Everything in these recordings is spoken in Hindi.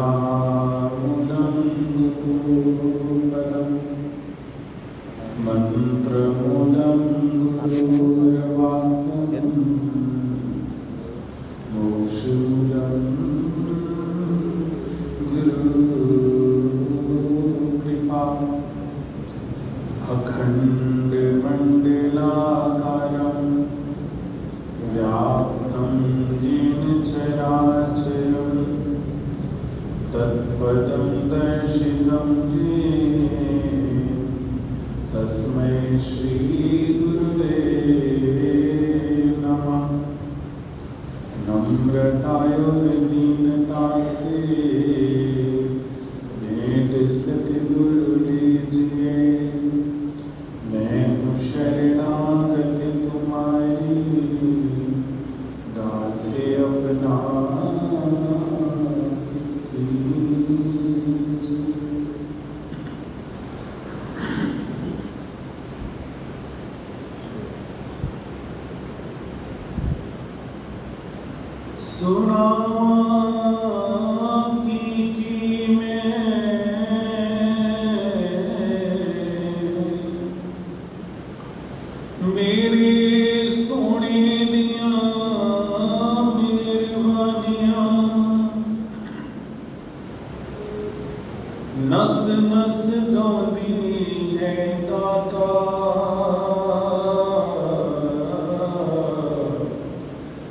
शिलामूलं गुरुपदं मन्त्रमूलं गुरुर्वाक्यं मोक्षूलं गुरुकृपा अखण्डमण्डलाकारं व्याप्तं येन चराचरं तत्पदं दर्शितं येन तस्मै श्रीगुरुवे नमः। नम्रताय दीनता से भेंट सतगुरु लीजिए, मैं हूँ शरणागत तुम्हारी, दासे अपना कीजिए। सुना की मैं मेरे सोने दिया मेहरबानियां, नस नस गांधी है दाता,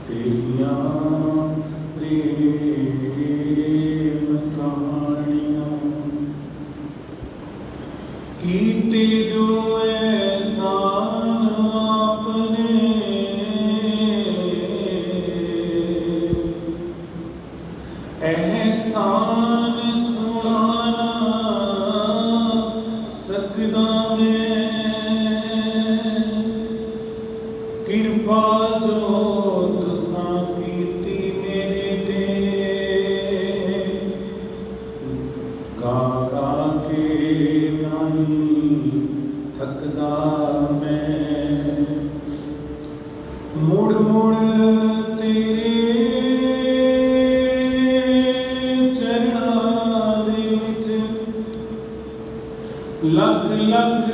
तेरियां प्रेम कहानियां कीते जो एहसान आपने, एहसान सुनाना सकदा मैं, कृपा जो तुसां कीती मेरे ते, गा गा के नहीं थकदा मैं, मुड़ मुड़ तेरे चरणां दे विच लख लख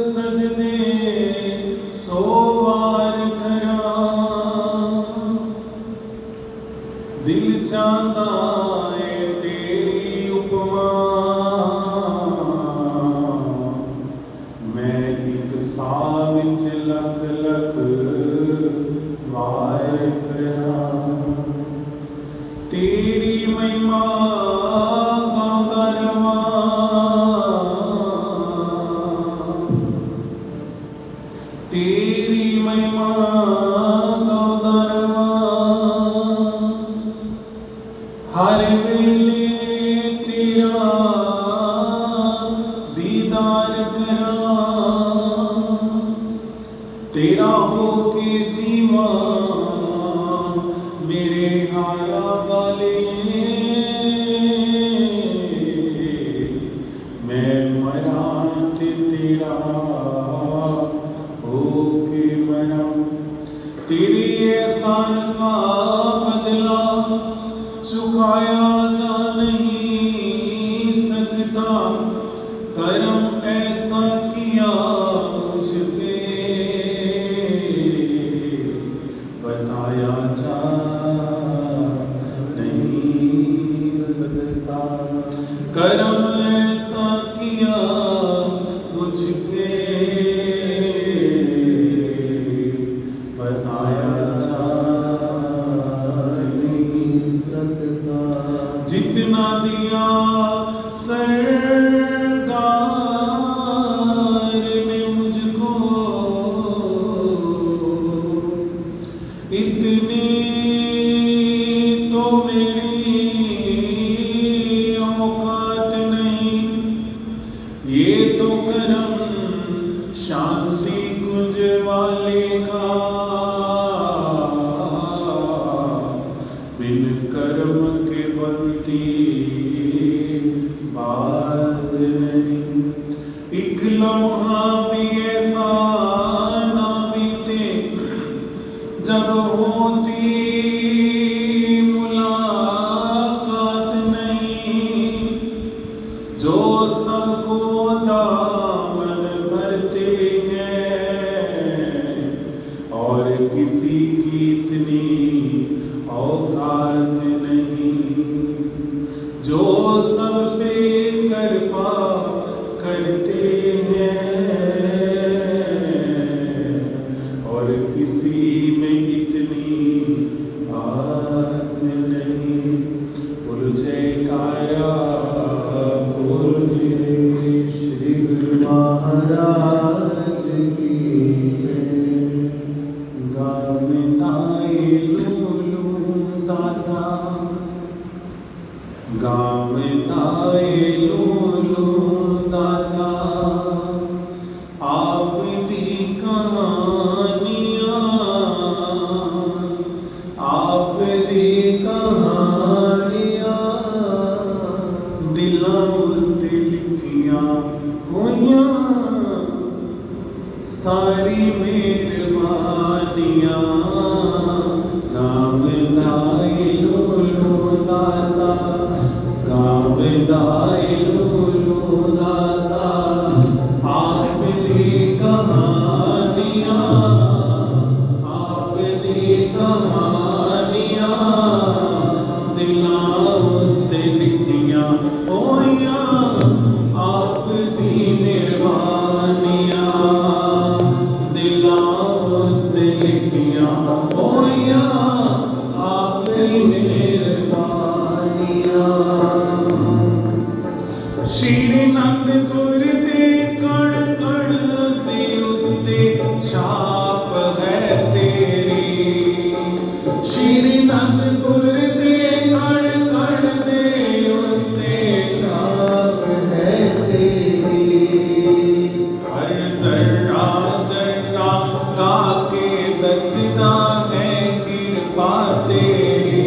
सजदे सौ वार करां, दिल चाहता है तेरी उपमा, मैं एक साह विच लख लख वार करां, तेरी महिमा गांदा रवां, तेरी महिमा गांदा रवां, हर वेले तेरा दीदार करां, तेरा होके जीवा मेरे हारा वाले, मैं मरा ते तेरा होके मरा, तेरे एहसान का बदला चुकाया जा नहीं सकता, करम ऐसा किया मुझ पे बताया जा नहीं सकता, करम ऐसा किया मुझ पे बताया जा नहीं सकता, जितना दिया सरकार ने मुझको, इतनी तो मेरी औकात नहीं, ये तो करम शांति कुंज वाले का, बिन कर्म के बनती बात नहीं, एक लम्हा भी ऐसा ना बीते जब होती मुलाकात जो सब पे कृपा करते हैं और किसी में इतनी बात नहीं। बोल जयकारा बोले श्री गुरु महाराज की जय। गावताए लूलू दादा, गावताए लूलू दादा, आप दी कहानियाँ, आप दी कहानियाँ दिलों ते लिखियाँ होइयां सारी मेहरबानियाँ। गावताए लूलू दादा, गावताए लूलू दादा, आप दी कहानियाँ, आप दी कहानियाँ दिलां उत्ते लिखियां होइयां आप दी मेहरबानियाँ। दिलां उत्ते लिखियां होइयां आप दी मेहरबानियाँ। श्री अनंदपुर दे कण कण दे उत्ते छाप है तेरी। श्री अनंदपुर दे कण कण दे उत्ते छाप है तेरी। हर जर्रा जर्रा गा के दसदा है कृपा तेरी।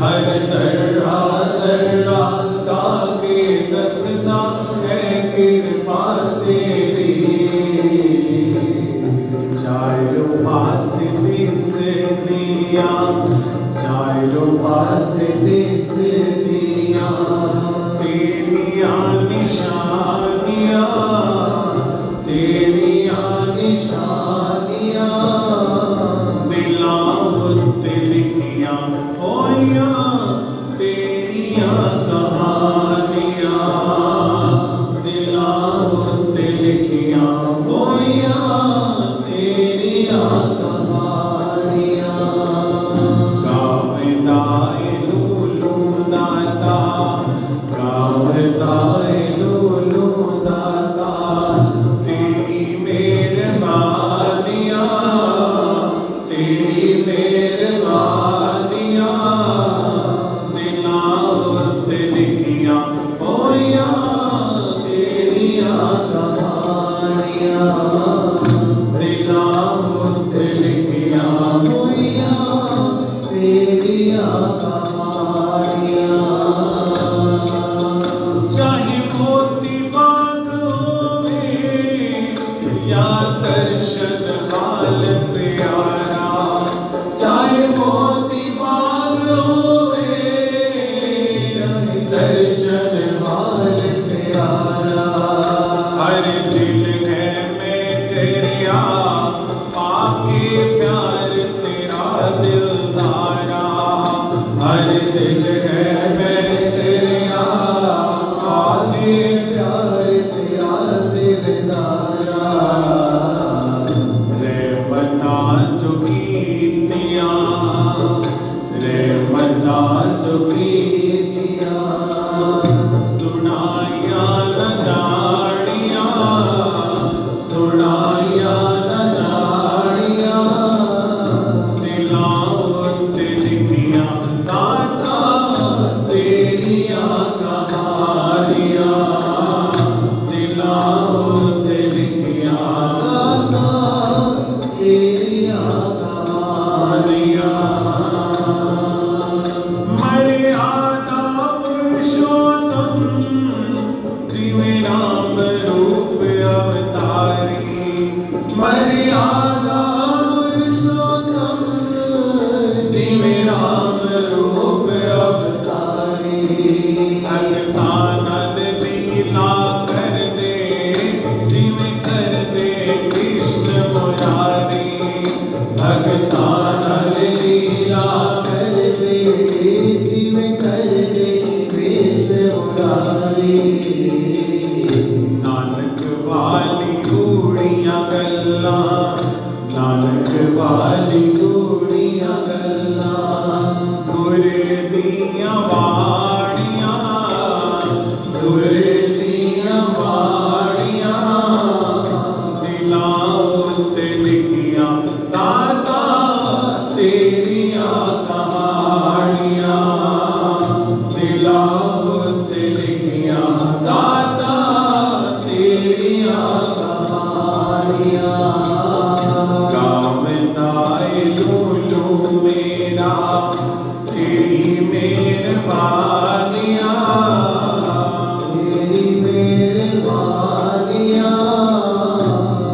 हर जर्रा जर्रा गा के दसदा है कृपा तेरी। चारों पास दिस दिया, चारों पास दिस दिया तेरिया निशानियाँ, तेरिया निशानियाँ दिलां उत्ते लिखियां होइयां तेरिया कहानियाँ। दिलां उत्ते लिखियां होइयां तेरिया कहानियाँ। गावताए लूलू दादा, गावताए लूलू दादा, तेरी मेहरबानियाँ, तेरी मेहरबानियाँ दिलां उत्ते लिखियां होइयां तेरिया कहानियाँ। दिलां उत्ते लिखियां होइयां तेरिया कहानियाँ। चाहे मोती बाग होवे या दर्शन हाल प्यारा। चाहे मोती बाग होवे या दर्शन हाल प्यारा। हर दिल है मैं तेरिया पाके प्यार तेरा दिलदारा। हर दिल है मैं तेरिया पाके प्यार तेरा दिलदारा। रहमता जो कीतियां, रहमता जो कीतियां सुनाइया न जानियां, सुनाइया न जानियां दिलां उत्ते लिखियां दाता दिलाओ तिलकियां दाता तेरियां कहानियां गावताए लूलू मेरा तेरी मेहरबानियां तेरी मेहरबानियां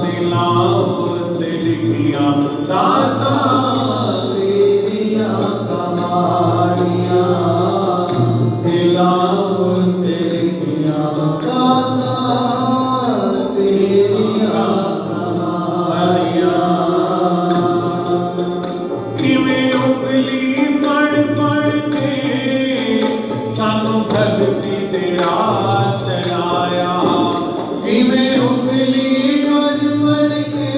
दिलाओ तिलकियां दाता तेरियां कहानियां दिलाओ तिलकियां दाता तेरियां कहानियां किवें उबली पढ़ पढ़ के सानू भगती दे राह चलाया किवें उबली पढ़ पढ़ के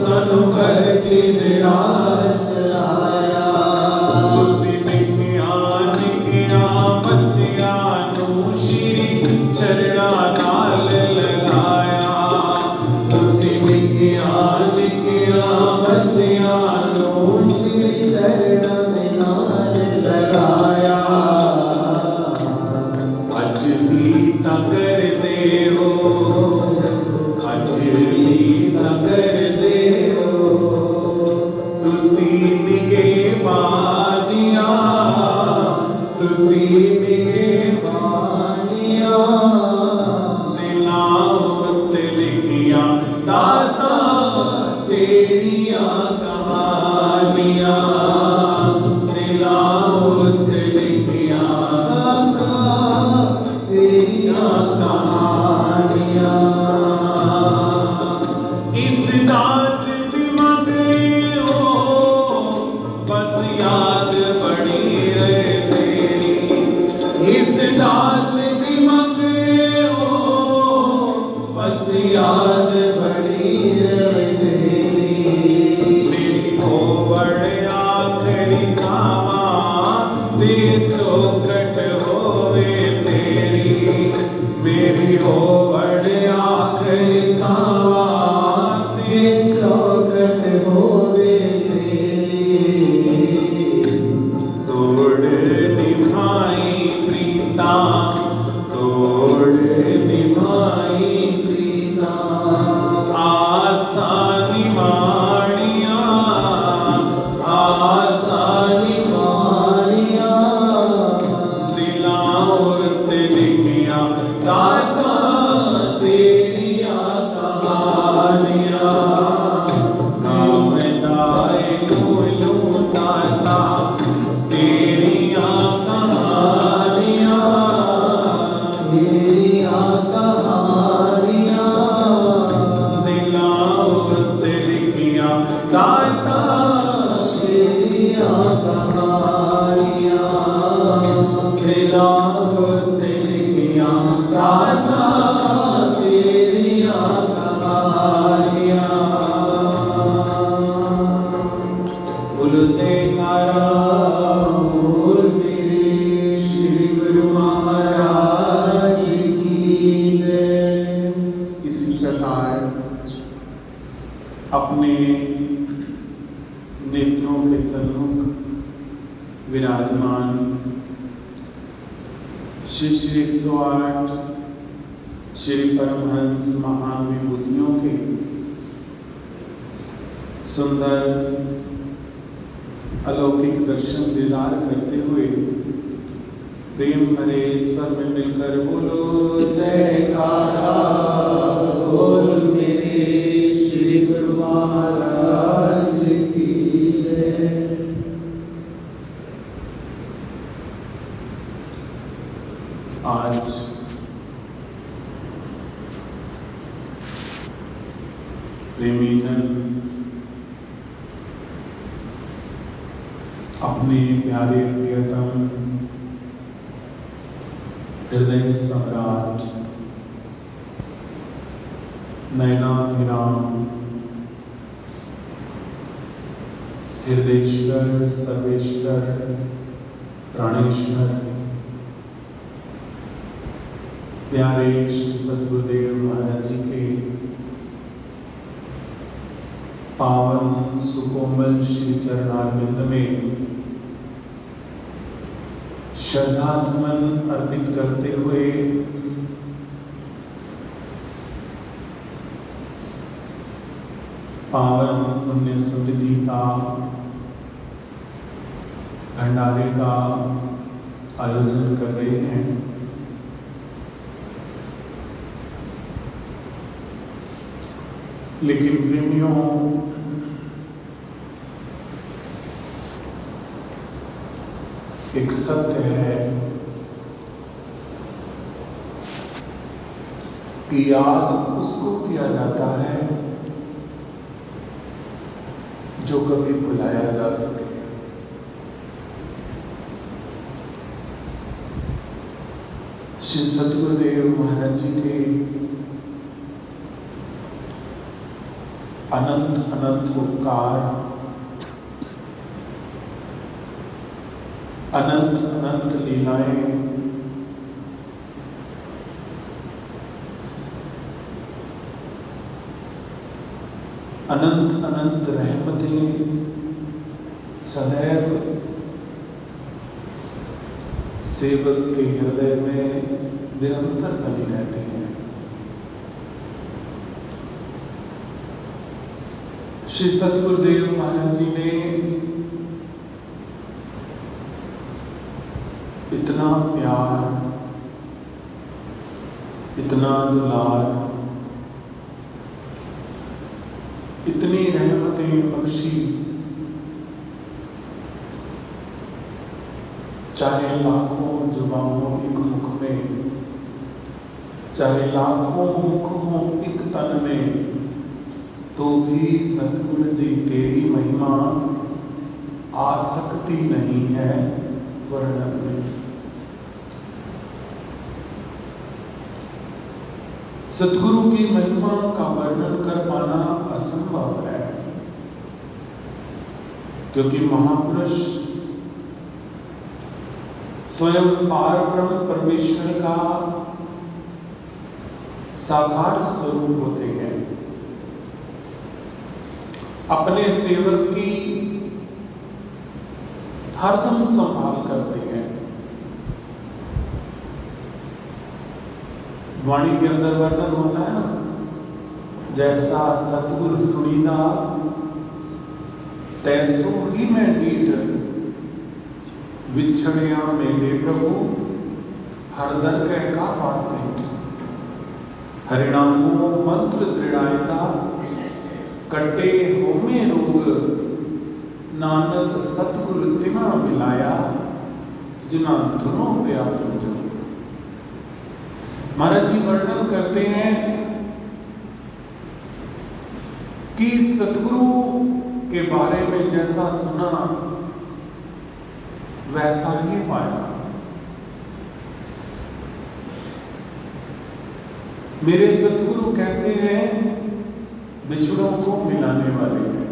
सानू भगती दे राह चलाया तुसी निकिया बच्चियां नू श्री चरणा नाल लगाया तुसी निकिया बच्चियां नू श्री चरण दे नाल लगाया अज भी तां करदे हो अज भी तां करदे हो तुसी निगे बानियां तुसी निगे बानियां दिलाओ तिलकियां दाता तेरियां कहानियां दिलाओ तिलकियां दाता तेरियां कहानियां इस दास दी मंगे हो बस याद बड़ी रहे तेरी इस दास दी मंगे हो बस याद बड़ी रहे तेरी मेरी हो बड़े आखरी सामा दे चौकट होवे तेरी मेरी हो बड़े आखरी सामा दे चौकट होवे तेरी तोड़ निभाई प्रीता तोड़ निभाई प्रीता आसानी माणिया आसानी मानिया दिलाओ तिलकियां दाता तेरियां कहानियां गावताए लूलू दाता तेरियां कहानियां तेरियां कहानियां दिलाओ तिलकियां दाता तेरियां कहानियां दिलाओ तिलकियां दाता तेरियां कहानियां बोलो जयकारा बोल मेरे श्री गुरु महाराज की जय। इसी प्रकार अपने नेत्रों के सन्मुख विराजमान श्री 108 श्री परमहंस महान विभूतियों के सुंदर अलौकिक दर्शन दीदार करते हुए प्रेम भरे स्वर में मिलकर बोलो जयकारा बोल मेरे श्री गुरु महाराज की जय। आज प्रेमीजन अपने प्यारे प्रियतम हृदय सम्राट नयनाभिराम हृदयेश्वर सर्वेश्वर प्राणेश्वर प्यारे श्री सतगुरुदेव महाराज जी के पावन सुकोमल श्री चरणारविंद में श्रद्धा सुमन अर्पित करते हुए पावन पुण्य स्मृति का भंडारे का आयोजन कर रहे हैं। लेकिन प्रेमियों, एक सत्य है कि याद उसको किया जाता है जो कभी भुलाया जा सके। श्री सतगुरुदेव महाराज जी के अनंत अनंत उपकार, अनंत अनंत लीलाएं, अनंत अनंत रहमतें सदैव सेवक के हृदय में निरंतर बनी रहती हैं। श्री सतगुरुदेव महाराज जी ने इतना प्यार, इतना दुलार, इतनी रहमतें बख्शी, चाहे लाखों जुबानों एक मुख में, चाहे लाखों मुख हो एक तन में, तो भी सतगुरु जी तेरी महिमा आ सकती नहीं है वर्णन में। सतगुरु की महिमा का वर्णन कर पाना असंभव है, क्योंकि महापुरुष स्वयं पारब्रह्म परमेश्वर का साकार स्वरूप होते हैं। अपने सेवक की हरदम संभाल करते हैं। वाणी के अंदर वर्णन होता है ना, जैसा सतगुरु सुनीदा तैसो ही मैं डीठ, विछड़िया मेरे प्रभु हरदर कह का पासेठ, हरिणामो मंत्र दृढ़ायता कटे होमे रोग, नानक सतगुरु तिना मिलाया जिना धुनों प्यास समझो। महाराज जी वर्णन करते हैं कि सतगुरु के बारे में जैसा सुना वैसा ही पाया। मेरे सतगुरु कैसे हैं? बिछड़ों को मिलाने वाले हैं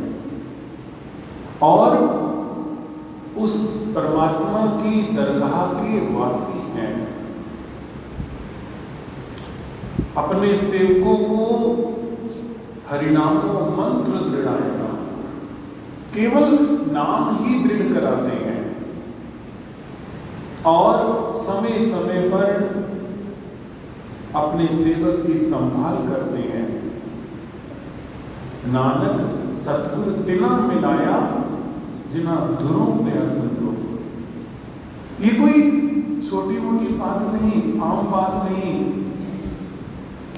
और उस परमात्मा की दरगाह के वासी हैं। अपने सेवकों को हरिनामों मंत्र दृढ़ाएगा, केवल नाम ही दृढ़ कराते हैं और समय समय पर अपने सेवक की संभाल करते हैं। नानक सतगुरु तिना मिलाया जिना धुरों पे असंतो। ये कोई छोटी मोटी बात नहीं, आम बात नहीं।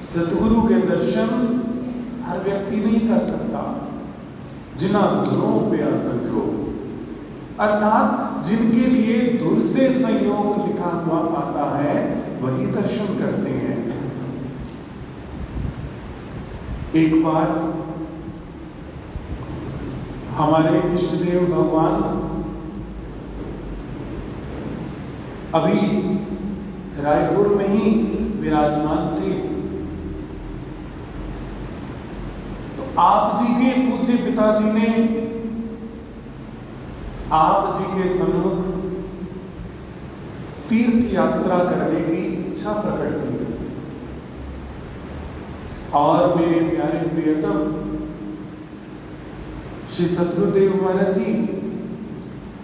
सतगुरु के दर्शन हर व्यक्ति नहीं कर सकता। जिना धुरों पे असंतो, अर्थात जिनके लिए धुर से संयोग लिखा हुआ आता है वही दर्शन करते हैं। एक बार हमारे इष्टदेव भगवान अभी रायपुर में ही विराजमान थे, तो आप जी के पूज्य पिताजी ने आप जी के सन्मुख तीर्थ यात्रा करने की इच्छा प्रकट की और मेरे प्यारे प्रियतम श्री सतगुरुदेव महाराज जी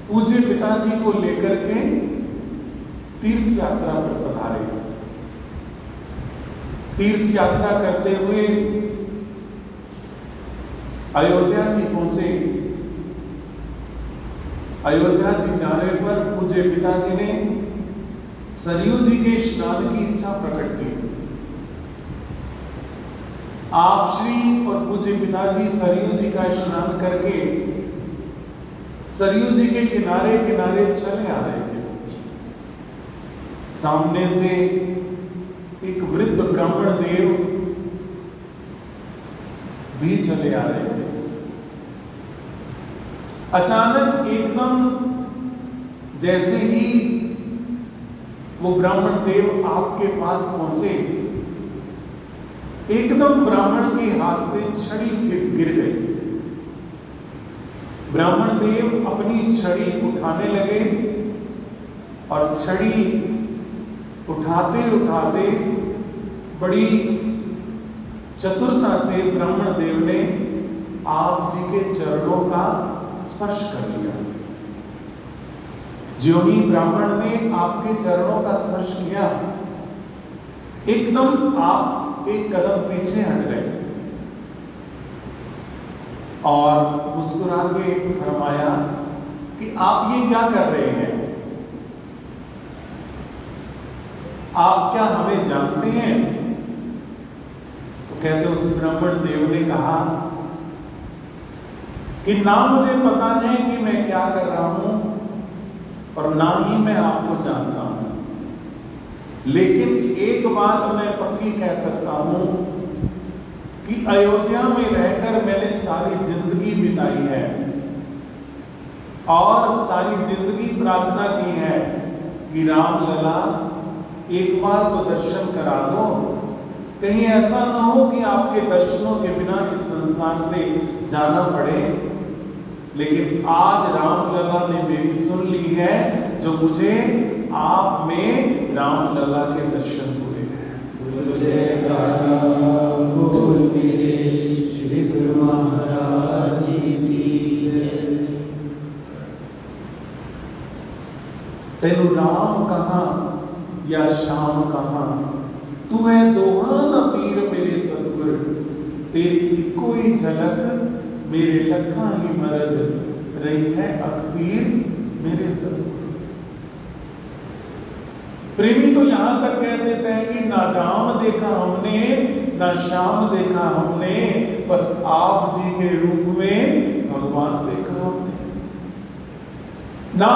पूज्य पिताजी को लेकर के तीर्थ यात्रा पर पधारे। तीर्थ यात्रा करते हुए अयोध्या जी पहुंचे। अयोध्या जी जाने पर पूज्य पिताजी ने सरयू जी के स्नान की इच्छा प्रकट की। आप श्री और पूज्य पिताजी सरयू जी का स्नान करके सरयू जी के किनारे किनारे चले आ रहे थे। सामने से एक वृद्ध ब्राह्मण देव भी चले आ रहे थे। अचानक एकदम जैसे ही वो ब्राह्मण देव आपके पास पहुंचे, एकदम ब्राह्मण के हाथ से छड़ी गिर गई। ब्राह्मण देव अपनी छड़ी उठाने लगे और छड़ी उठाते उठाते बड़ी चतुरता से ब्राह्मण देव ने आप जी के चरणों का स्पर्श कर लिया। जो ही ब्राह्मण ने आपके चरणों का स्पर्श किया, एकदम आप एक कदम पीछे हट गए और मुस्कुरा के फरमाया कि आप ये क्या कर रहे हैं? आप क्या हमें जानते हैं? तो कहते उस ब्राह्मण देव ने कहा कि ना मुझे पता है कि मैं क्या कर रहा हूं और ना ही मैं आपको जानता हूं, लेकिन एक बात मैं पक्की कह सकता हूं कि अयोध्या में रहकर मैंने सारी जिंदगी बिताई है और सारी जिंदगी प्रार्थना की है कि राम लला एक बार तो दर्शन करा दो। कहीं ऐसा ना हो कि आपके दर्शनों के बिना इस संसार से जाना पड़े। लेकिन आज राम लला ने मेरी सुन ली है, जो मुझे आप में राम लला के दर्शन हुए हैं। बोल मेरे श्री गुरु महाराज जी की जय। तेनु राम कहां या श्याम कहां, तू है दोहा न पीर मेरे सतगुर। तेरी इको ही झलक मेरे लखा ही मरज, रही है अक्सीर मेरे सतगुर। प्रेमी तो यहां तक कह देते हैं कि ना राम देखा हमने ना श्याम देखा हमने, बस आप जी के रूप में भगवान देखा हमने। ना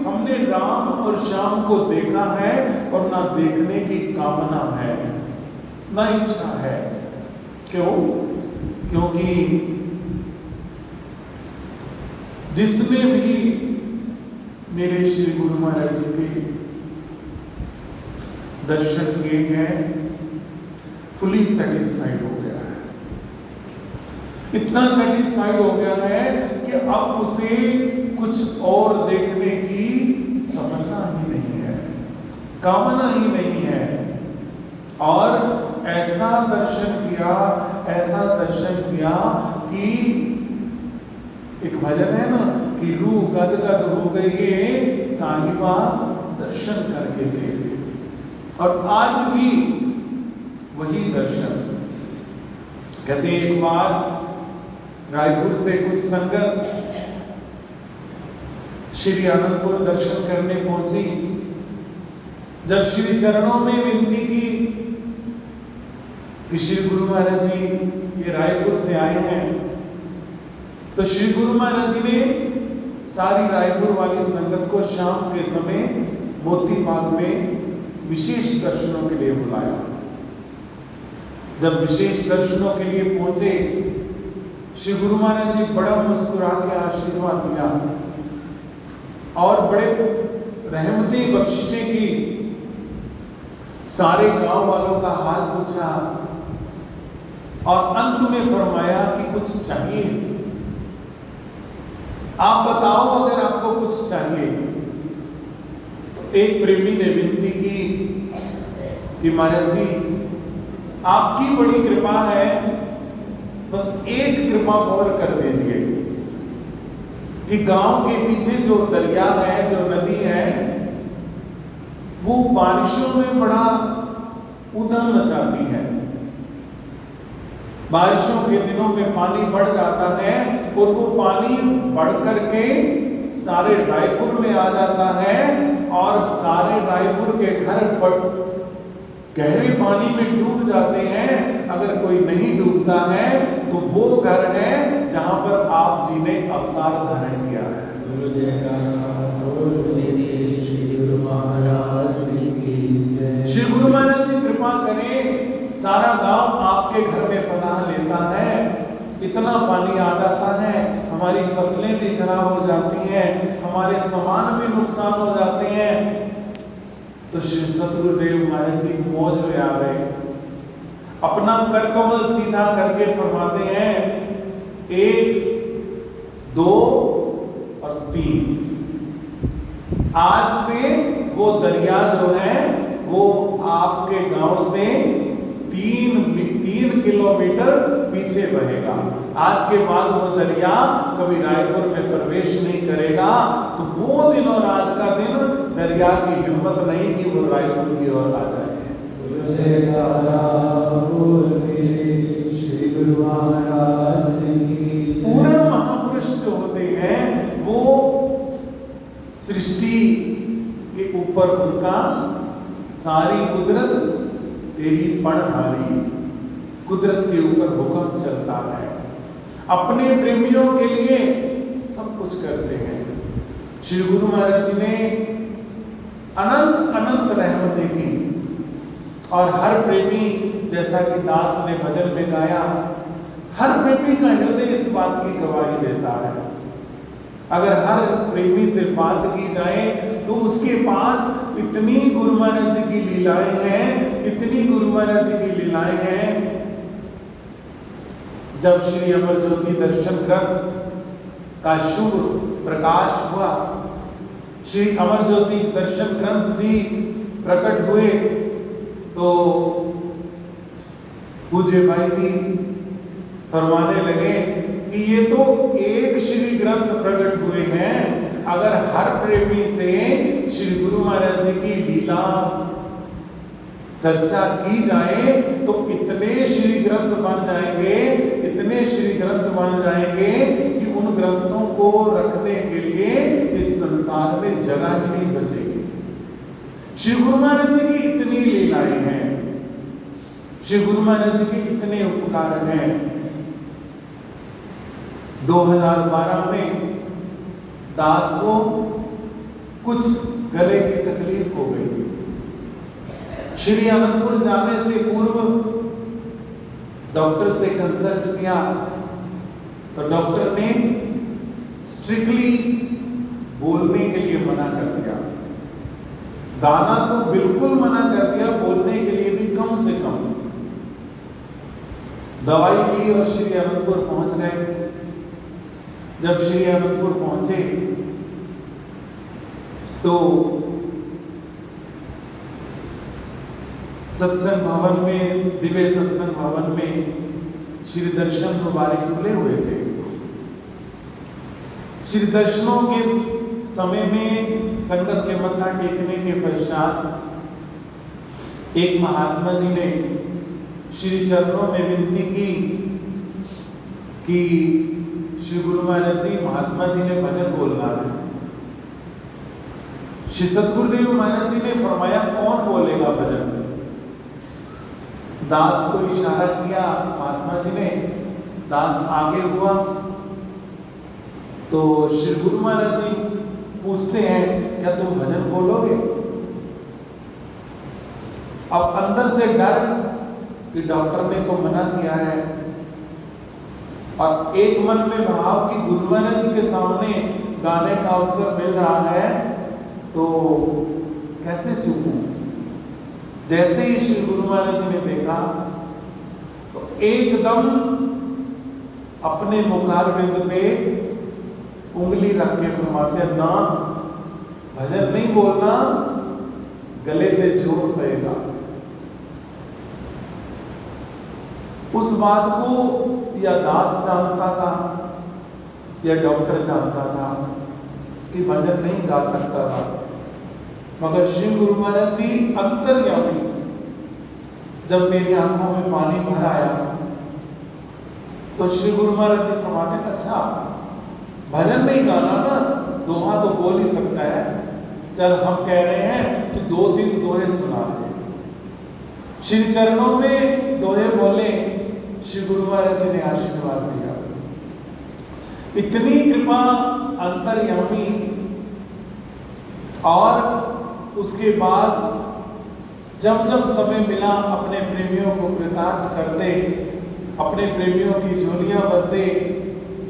हमने राम और श्याम को देखा है और ना देखने की कामना है, ना इच्छा है। क्यों? क्योंकि जिसने भी मेरे श्री गुरु महाराज जी के दर्शन किए हैं, फुली सेटिस्फाइड हो गया है। इतना सेटिस्फाइड हो गया है कि अब उसे कुछ और देखने की तमन्ना ही नहीं है, कामना ही नहीं है। और ऐसा दर्शन किया कि एक भजन है ना कि रूह गदगद हो गई है साहिबा दर्शन करके दे। और आज भी वही दर्शन। कहते एक बार रायपुर से कुछ संगत श्री आनंदपुर दर्शन करने पहुंची। जब श्री चरणों में विनती की कि श्री गुरु महाराज जी ये रायपुर से आए हैं, तो श्री गुरु महाराज जी ने सारी रायपुर वाली संगत को शाम के समय मोती बाग में विशेष दर्शनों के लिए बुलाया। जब विशेष दर्शनों के लिए पहुंचे, श्री गुरु महाराज जी बड़ा मुस्कुरा के आशीर्वाद दिया और बड़े रहमती बख्शिशें की। सारे गांव वालों का हाल पूछा और अंत में फरमाया कि कुछ चाहिए, आप बताओ अगर आपको कुछ चाहिए। तो एक प्रेमी ने विनती की कि महाराज जी आपकी बड़ी कृपा है, बस एक कृपा और कर दीजिए कि गांव के पीछे जो दरिया है, जो नदी है, वो बारिशों में बड़ा उधम मचाती है। बारिशों के दिनों में पानी बढ़ जाता है और वो पानी बढ़ करके सारे रायपुर में आ जाता है और सारे रायपुर के घर गहरे पानी में डूब जाते हैं। अगर कोई नहीं डूबता है तो वो घर है जहां पर आप जी ने अवतार धारण किया है। गुरु जयकारा बोल मेरे श्री गुरु महाराज की जय। श्री गुरु महाराज जी कृपा करें, सारा गांव आपके घर में पनाह लेता है, इतना पानी आ जाता है, हमारी फसलें भी खराब हो जाती हैं, हमारे सामान भी नुकसान हो जाते हैं। तो श्री सतगुरुदेव महाराज जी मौज में आ गए, अपना कर कमल सीधा करके फरमाते हैं 1, 2 और 3। आज से वो दरिया जो है वो आपके गांव से 3 किलोमीटर पीछे बहेगा। आज के बाद वो दरिया कभी रायपुर में प्रवेश नहीं करेगा। तो वो दिन और आज का दिन दरिया की हिम्मत नहीं कि वो रायपुर की ओर आ जाए। श्री गुरु महाराज की। पूर्ण महापुरुष जो होते हैं वो सृष्टि के ऊपर उनका सारी कुदरत तेरी पणहारी, कुदरत के ऊपर हुक्म चलता है। अपने प्रेमियों के लिए सब कुछ करते हैं। श्री गुरु महाराज जी ने अनंत अनंत रहमतें की और हर प्रेमी, जैसा कि दास ने भजन में गाया, हर प्रेमी का हृदय इस बात की गवाही देता है। अगर हर प्रेमी से बात की जाए तो उसके पास इतनी गुरु महाराज जी की लीलाएं हैं, इतनी गुरु महाराज जी की लीलाएं हैं। जब श्री अमर ज्योति दर्शन ग्रंथ का शुभ प्रकाश हुआ, श्री अमर ज्योति दर्शन ग्रंथ जी प्रकट हुए, तो पूज्य भाई जी फरमाने लगे कि ये तो एक श्री ग्रंथ प्रकट हुए हैं, अगर हर प्रेमी से श्री गुरु महाराज जी की लीला चर्चा की जाए तो इतने श्री ग्रंथ बन जाएंगे, इतने श्री ग्रंथ बन जाएंगे कि उन ग्रंथों को रखने के लिए इस संसार में जगह ही नहीं बचेगी। श्री गुरु महाराज जी की इतनी लीलाएं हैं, श्री गुरु महाराज जी के इतने उपकार हैं। 2012 में दास को कुछ गले की तकलीफ हो गई। श्री अनंतपुर जाने से पूर्व डॉक्टर से कंसल्ट किया तो डॉक्टर ने स्ट्रिक्टली बोलने के लिए मना कर दिया। गाना तो बिल्कुल मना कर दिया, बोलने के लिए भी कम से कम। दवाई ली और श्री अनंतपुर पहुंच गए। जब श्री अनंतपुर पहुंचे तो सत्संग भवन में, दिव्य सत्संग भवन में श्री दर्शन मुबारक खुले हुए थे। श्री दर्शनों के समय में संगत के मत्था टेकने के पश्चात एक महात्मा जी ने श्री चरणों में विनती की कि श्री गुरु महाराज जी, महात्मा जी ने भजन बोलना है। श्री सतगुरुदेव महाराज जी ने फरमाया कौन बोलेगा भजन। दास को इशारा किया महात्मा जी ने, दास आगे हुआ तो श्री गुरु महाराज जी पूछते हैं क्या तुम भजन बोलोगे। अब अंदर से डर कि डॉक्टर ने तो मना किया है, और एक मन में भाव कि गुरु महाराज जी के सामने गाने का अवसर मिल रहा है तो कैसे चूकूं। जैसे ही श्री गुरु महाराज जी ने देखा तो एकदम अपने मुखारविंद पे उंगली रख के फरमाते हैं, ना भजन नहीं बोलना, गले पे जोर पड़ेगा। उस बात को या दास जानता था या डॉक्टर जानता था कि भजन नहीं गा सकता था, मगर श्री गुरु महाराज जी अंतर्यामी, जब मेरी आंखों में पानी भर आया तो श्री गुरु महाराज जी फरमाते, अच्छा भजन नहीं गाना ना, दोहा तो बोल ही सकता है, चल हम कह रहे हैं तो 2-3 दोहे सुना दे। श्री चरणों में दोहे बोले, श्री गुरु महाराज जी ने आशीर्वाद दिया। इतनी कृपा अंतर्यामी। और उसके बाद जब जब समय मिला अपने प्रेमियों को कृतार्थ करते, अपने प्रेमियों की झोलियां भरते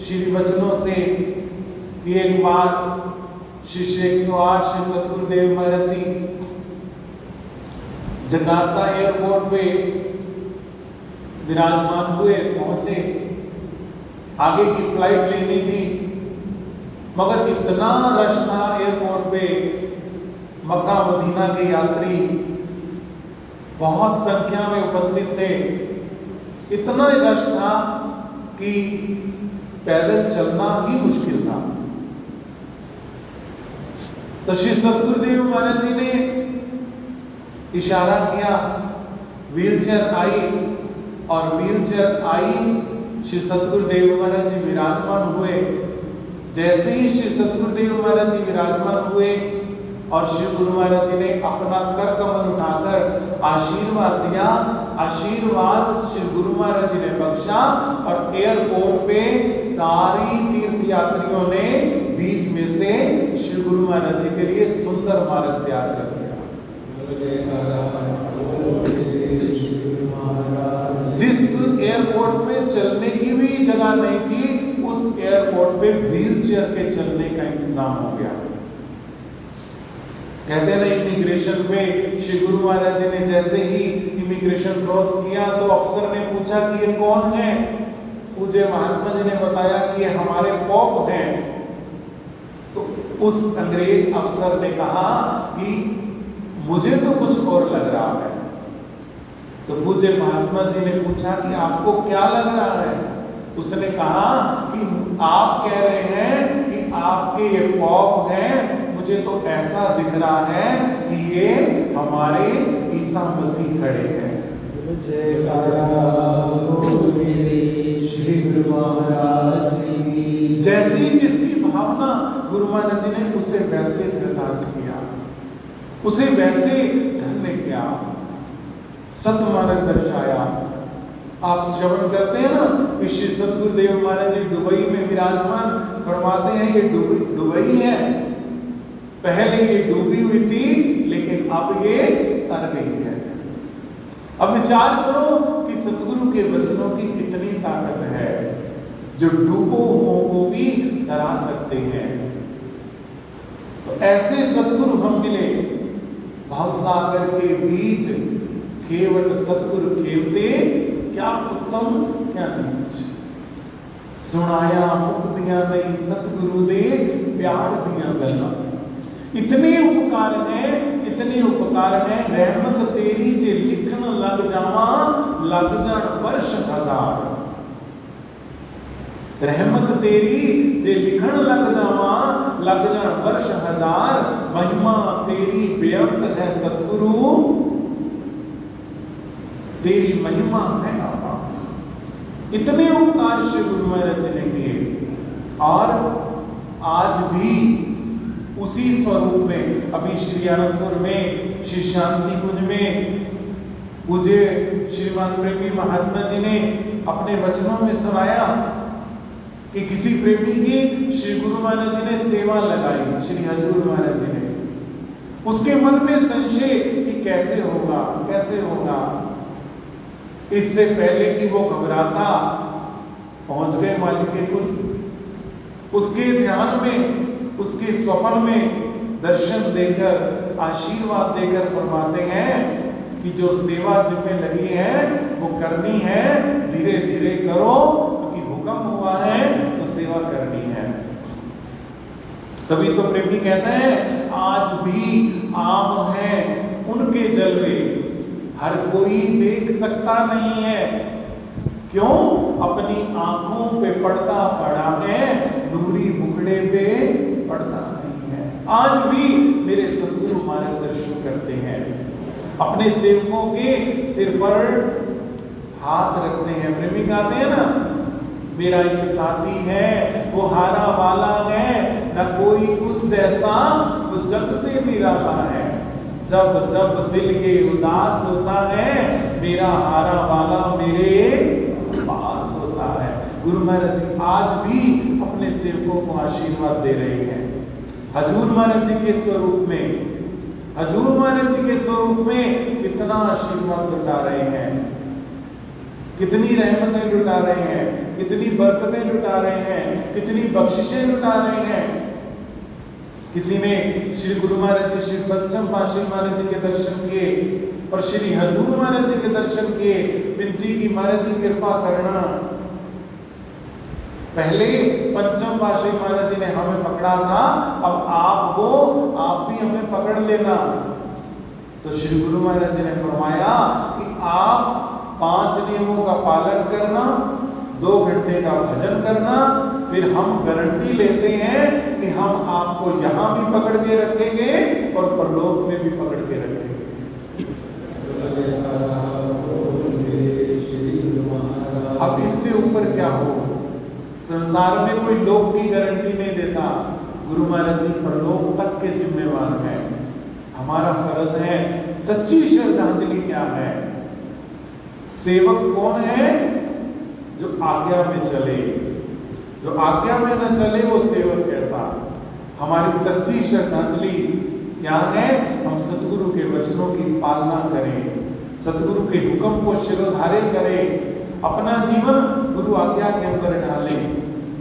श्री वचनों से। एक बार श्री 108 श्री सतगुरुदेव महाराज जी जकार्ता एयरपोर्ट पे विराजमान हुए, पहुंचे, आगे की फ्लाइट लेनी थी, मगर इतना रश था एयरपोर्ट पे, मक्का मदीना के यात्री बहुत संख्या में उपस्थित थे। इतना रश था कि पैदल चलना ही मुश्किल था। तो श्री सतगुरुदेव महाराज जी ने इशारा किया, व्हीलचेयर आई, और व्हीलचेयर आई, श्री सतगुरुदेव महाराज जी विराजमान हुए। जैसे ही श्री सतगुरुदेव महाराज जी विराजमान हुए और श्री गुरु महाराज जी ने अपना कर कमल उठाकर आशीर्वाद दिया, आशीर्वाद श्री गुरु महाराज जी ने बख्शा, और एयरपोर्ट पे सारी तीर्थ यात्रियों ने बीच में से श्री गुरु महाराज जी के लिए सुंदर मार्ग तैयार कर दिया। जिस एयरपोर्ट पे चलने की भी जगह नहीं थी, उस एयरपोर्ट पे व्हीलचेयर के चलने का इंतजाम हो गया। कहते हैं ना, इमिग्रेशन पे श्री गुरु महाराज जी ने जैसे ही इमिग्रेशन क्रॉस किया तो अफसर ने पूछा कि ये कौन है। पूज्य महात्मा जी ने बताया कि ये हमारे पॉप हैं। तो उस अंग्रेज अफसर ने कहा कि मुझे तो कुछ और लग रहा है। तो पूज्य महात्मा जी ने पूछा कि आपको क्या लग रहा है। उसने कहा कि आप कह रहे हैं कि आपके ये पॉप हैं, मुझे तो ऐसा दिख रहा है कि ये हमारे ईसा मसीह खड़े हैं। श्री गुरु महाराज की। जैसी जिसकी भावना गुरु महाराज जी ने उसे वैसे कृतार्थ किया, उसे वैसे धन्य किया, सतमार्ग दर्शाया। आप श्रवण करते हैं ना कि श्री सतगुरुदेव महाराज जी दुबई में विराजमान, फरमाते हैं ये दुबई है, पहले ये डूबी हुई थी लेकिन अब ये तर गई है। अब विचार करो कि सतगुरु के वचनों की कितनी ताकत है, जो डूबो हुओं को भी तरा सकते हैं। तो ऐसे सतगुरु हम मिले, भवसागर के बीच केवल सतगुरु खेवते, क्या उत्तम क्या नीच। सुनाया मुक्तियां नहीं सतगुरु दे, प्यार दिया गल्ला। इतने उपकार हैं, इतने उपकार हैं। रहमत तेरी जे लिखण लग जावा, लग जान वर्ष हजार। रहमत तेरी जे लिखण लग जावा, लग जान वर्ष हजार। महिमा तेरी बेअंत है सतगुरु, तेरी महिमा है आपा। इतने उपकार श्री गुरु महाराज जी ने किए, और आज भी उसी स्वरूप में अभी श्री आनंदपुर में श्री शांति कुंज में पूज्य श्रीमान प्रेमी महात्मा जी ने अपने वचनों में सुनाया कि किसी प्रेमी की श्री गुरु महाराज जी ने सेवा लगाई, श्री हजूर महाराज जी ने। उसके मन में संशय कि कैसे होगा, कैसे होगा। इससे पहले कि वो घबराता, पहुंच गए मालिक के कुल। उसके ध्यान में, उसके स्वप्न में दर्शन देकर, आशीर्वाद देकर फरमाते हैं कि जो सेवा जिसमें लगी है वो करनी है, धीरे धीरे करो, क्योंकि हुक्म हुआ है तो सेवा करनी है। तभी तो प्रेमी कहते हैं आज भी आम है उनके जलवे, हर कोई देख सकता नहीं है। क्यों? अपनी आंखों पे पर्दा पड़ा है, नूरी मुखड़े पे पर्दा नहीं है। आज भी मेरे सतगुरु मार्गदर्शन करते हैं, अपने सेवकों के सिर पर हाथ रखते हैं। प्रेमी गाते हैं ना, मेरा एक साथी है वो हारा वाला है, न कोई उस जैसा वो जग से निराला है। जब जब दिल ये उदास होता है, मेरा हारा वाला मेरे पास होता है। गुरु महाराज जी आज भी अपने सेवकों को आशीर्वाद दे रहे हैं। हजूर महाराज जी के स्वरूप में, हजूर महाराज जी के स्वरूप में कितना आशीर्वाद लुटा रहे हैं, कितनी रहमतें लुटा रहे हैं, कितनी बरकतें लुटा रहे हैं, कितनी बख्शिशें लुटा रहे हैं। किसी ने श्री गुरु महाराज जी, श्री पंचम पातशाही महाराज जी के दर्शन किए और श्री हजूर महाराज जी के दर्शन किए, विनती की महाराज जी कृपा करना। पहले पंचम पातशाही महाराज जी ने हमें पकड़ा था, अब आप हो, आप भी हमें पकड़ लेना। तो श्री गुरु महाराज जी ने फरमाया कि आप 5 नियमों का पालन करना, 2 घंटे का भजन करना, फिर हम गारंटी लेते हैं कि हम आपको यहाँ भी पकड़ के रखेंगे और परलोक में भी पकड़ के रखेंगे। अब इससे ऊपर क्या हो? संसार में कोई लोक की गारंटी नहीं देता, गुरु महाराज जी परलोक तक के जिम्मेवार हैं। हमारा फर्ज है, सच्ची श्रद्धांजलि क्या है? सेवक कौन है? जो आज्ञा में चले, जो आज्ञा में न चले वो सेवक कैसा? हमारी सच्ची श्रद्धांजलि क्या है? हम सतगुरु के वचनों की पालना करें, सतगुरु के हुक्म को शिरोधार्य करें, अपना जीवन गुरु आज्ञा के अंदर डालें।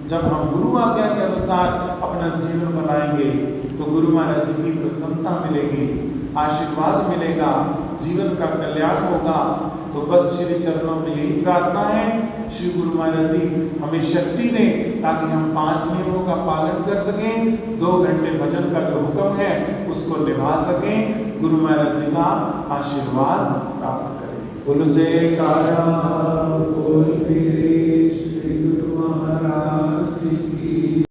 जब हम गुरु आज्ञा के अनुसार अपना जीवन बनाएंगे तो गुरु महाराज जी की प्रसन्नता मिलेगी, आशीर्वाद मिलेगा, जीवन का कल्याण होगा। तो बस श्री चरणों में यही प्रार्थना है, श्री गुरु महाराज जी हमें शक्ति दें ताकि हम 5 नियमों का पालन कर सकें, 2 घंटे भजन का जो हुक्म है उसको निभा सकें, गुरु महाराज जी का आशीर्वाद प्राप्त करें। बोलो जयकारा बोल मेरे श्री गुरु महाराज की।